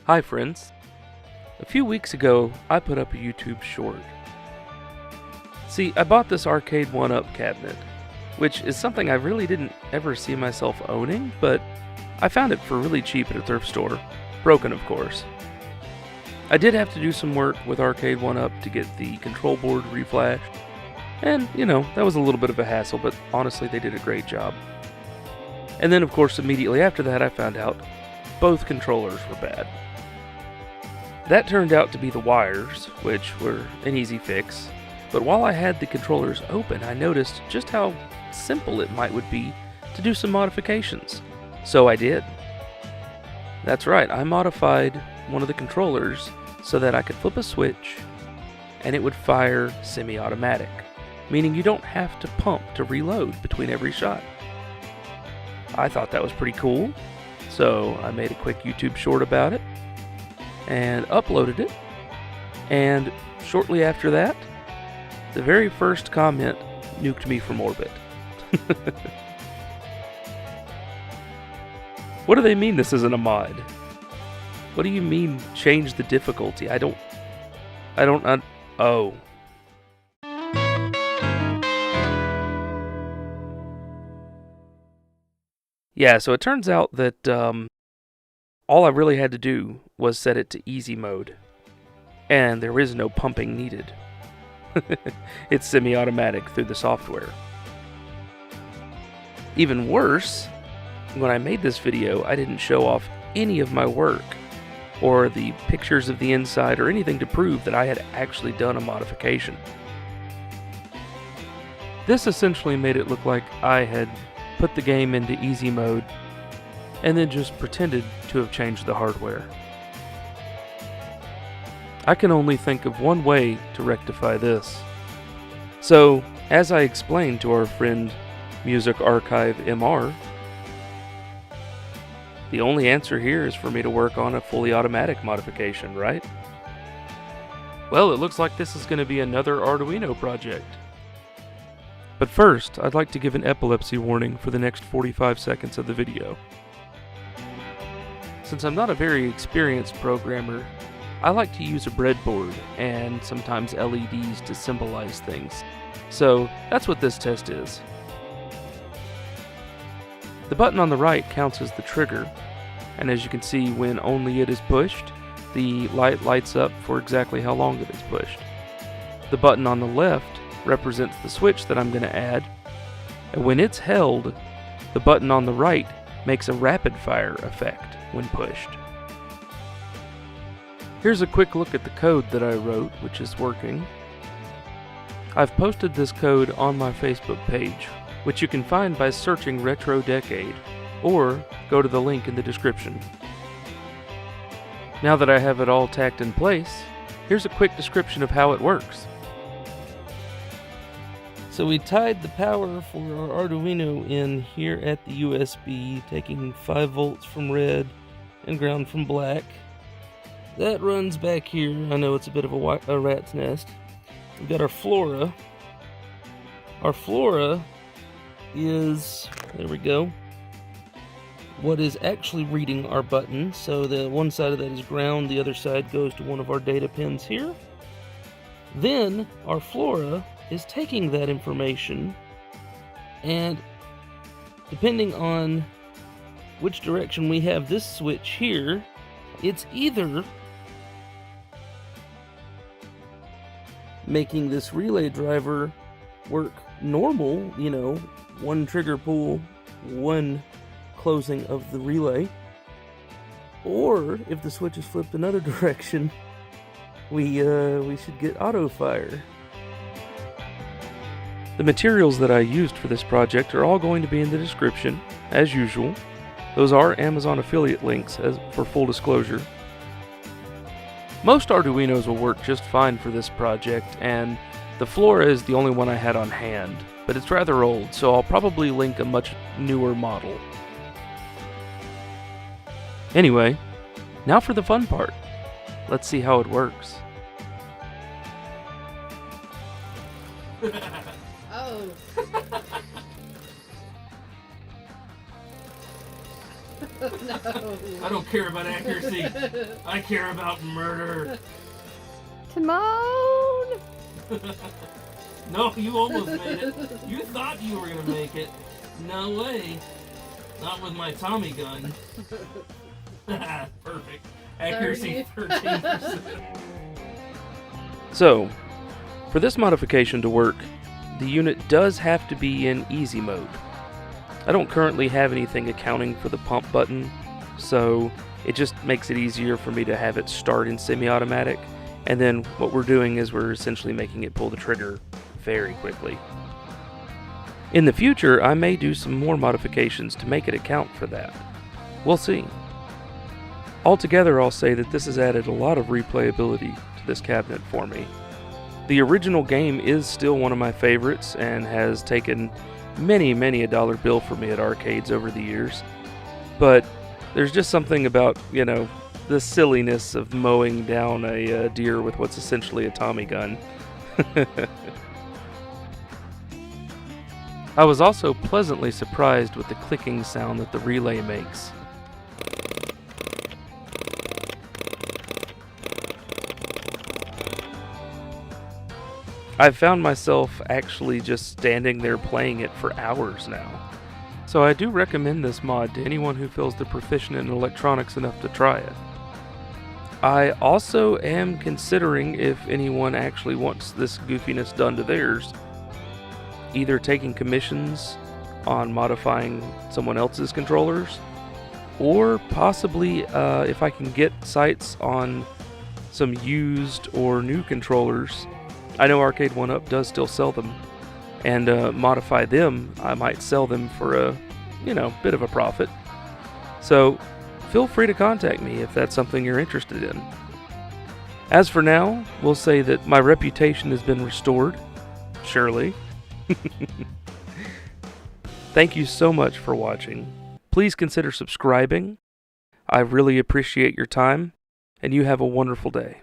Hi friends. A few weeks ago, I put up a YouTube short. See, I bought this Arcade1up cabinet, which is something I really didn't ever see myself owning, but I found it for really cheap at a thrift store. Broken, of course. I did have to do some work with Arcade1up to get the control board reflashed, and, that was a little bit of a hassle, but honestly, they did a great job. And then, of course, immediately after that, I found out both controllers were bad. That turned out to be the wires, which were an easy fix, but while I had the controllers open, I noticed just how simple it would be to do some modifications. So I did. That's right, I modified one of the controllers so that I could flip a switch and it would fire semi-automatic, meaning you don't have to pump to reload between every shot. I thought that was pretty cool, so I made a quick YouTube short about it and uploaded it, and shortly after that, the very first comment nuked me from orbit. What do they mean this isn't a mod? What do you mean change the difficulty? Oh. Yeah, so it turns out that all I really had to do was set it to easy mode, and there is no pumping needed. It's semi-automatic through the software. Even worse, when I made this video, I didn't show off any of my work, or the pictures of the inside, or anything to prove that I had actually done a modification. This essentially made it look like I had put the game into easy mode, and then just pretended to have changed the hardware. I can only think of one way to rectify this. So, as I explained to our friend Music Archive MR, the only answer here is for me to work on a fully automatic modification, right? Well, it looks like this is going to be another Arduino project. But first, I'd like to give an epilepsy warning for the next 45 seconds of the video. Since I'm not a very experienced programmer, I like to use a breadboard and sometimes LEDs to symbolize things. So that's what this test is. The button on the right counts as the trigger, and as you can see, when only it is pushed, the light lights up for exactly how long it is pushed. The button on the left represents the switch that I'm going to add, and when it's held, the button on the right makes a rapid fire effect when pushed. Here's a quick look at the code that I wrote, which is working. I've posted this code on my Facebook page, which you can find by searching Retro Decade, or go to the link in the description. Now that I have it all tacked in place, here's a quick description of how it works. So we tied the power for our Arduino in here at the USB, taking 5 volts from red and ground from black. That runs back here. I know it's a bit of a rat's nest. We've got our Flora. Our Flora is, there we go, what is actually reading our button. So the one side of that is ground, the other side goes to one of our data pins here. Then our Flora is taking that information, and depending on which direction we have this switch here, it's either making this relay driver work normal, one trigger pull, one closing of the relay, or if the switch is flipped another direction, we should get auto fire. The materials that I used for this project are all going to be in the description, as usual. Those are Amazon affiliate links, for full disclosure. Most Arduinos will work just fine for this project, and the Flora is the only one I had on hand, but it's rather old, so I'll probably link a much newer model. Anyway, now for the fun part. Let's see how it works. Oh. I don't care about accuracy. I care about murder. Timon! No, you almost made it. You thought you were going to make it. No way. Not with my Tommy gun. Perfect. Accuracy 13%. So, for this modification to work, the unit does have to be in easy mode. I don't currently have anything accounting for the pump button, so it just makes it easier for me to have it start in semi-automatic, and then what we're doing is we're essentially making it pull the trigger very quickly. In the future, I may do some more modifications to make it account for that. We'll see. Altogether, I'll say that this has added a lot of replayability to this cabinet for me. The original game is still one of my favorites and has taken many a dollar bill for me at arcades over the years. But there's just something about, you know, the silliness of mowing down a deer with what's essentially a Tommy gun. I was also pleasantly surprised with the clicking sound that the relay makes. I've found myself actually just standing there playing it for hours now. So I do recommend this mod to anyone who feels they're proficient in electronics enough to try it. I also am considering if anyone actually wants this goofiness done to theirs, either taking commissions on modifying someone else's controllers, or possibly if I can get sites on some used or new controllers. I know Arcade1up does still sell them, and modify them. I might sell them for a, bit of a profit. So feel free to contact me if that's something you're interested in. As for now, we'll say that my reputation has been restored, surely. Thank you so much for watching. Please consider subscribing. I really appreciate your time, and you have a wonderful day.